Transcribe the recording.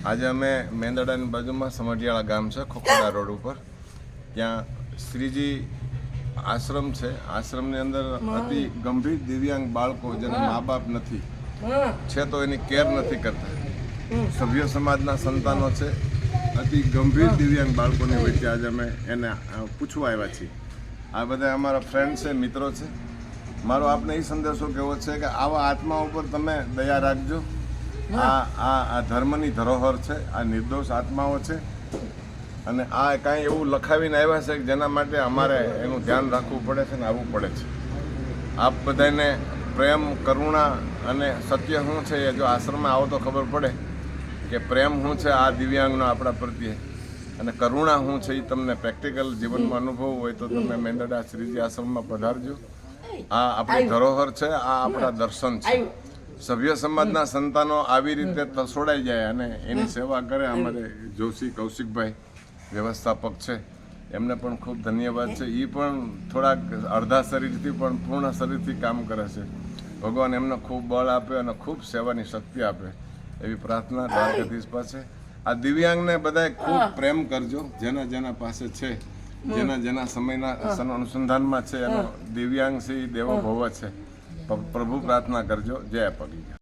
આજે અમે મેંદરડાની બાજુમાં સમઢિયાળા ગામ છે, ખોખરડા રોડ ઉપર. ત્યાં શ્રીજી આશ્રમ છે. આશ્રમની અંદર અતિ ગંભીર દિવ્યાંગ બાળકો જેના મા બાપ નથી છે તો એની કેર નથી કરતા. સભ્ય સમાજના સંતાનો છે. અતિ ગંભીર દિવ્યાંગ બાળકોની વચ્ચે આજે અમે એને પૂછવા આવ્યા છીએ. આ બધા અમારા ફ્રેન્ડ છે, મિત્રો છે. મારો આપને એ સંદેશો કહેવો છે કે આવા આત્માઓ પર તમે દયા રાખજો. આ ધર્મની ધરોહર છે, આ નિર્દોષ આત્માઓ છે અને આ કાંઈ એવું લખાવીને આવ્યા છે કે જેના માટે અમારે એનું ધ્યાન રાખવું પડે છે ને આવવું પડે છે. આપ બધાને પ્રેમ, કરુણા અને સત્ય શું છે એ જો આશ્રમમાં આવો તો ખબર પડે કે પ્રેમ શું છે આ દિવ્યાંગનો આપણા પ્રત્યે અને કરુણા શું છે એ તમને પ્રેક્ટિકલ જીવનમાં અનુભવ હોય તો તમે મેંદરડા શ્રીજી આશ્રમમાં પધારજો. આ આપણી ધરોહર છે, આ આપણા દર્શન છે. સભ્ય સમાજના સંતાનો આવી રીતે તસોડાઈ જાય અને એની સેવા કરે. અમારે જોશી કૌશિકભાઈ વ્યવસ્થાપક છે, એમને પણ ખૂબ ધન્યવાદ છે. એ પણ થોડાક અડધા શરીરથી પણ પૂર્ણ શરીરથી કામ કરે છે. ભગવાન એમને ખૂબ બળ આપે અને ખૂબ સેવાની શક્તિ આપે એવી પ્રાર્થના દ્વારકાધીશ પાસે. આ દિવ્યાંગને બધાએ ખૂબ પ્રેમ કરજો. જેના પાસે છે, જેના સમયના અનુસંધાનમાં છે, એનો દિવ્યાંગ છે એ દેવો ભવ છે. પ્રભુ પ્રાર્થના કરજો. જય પગી.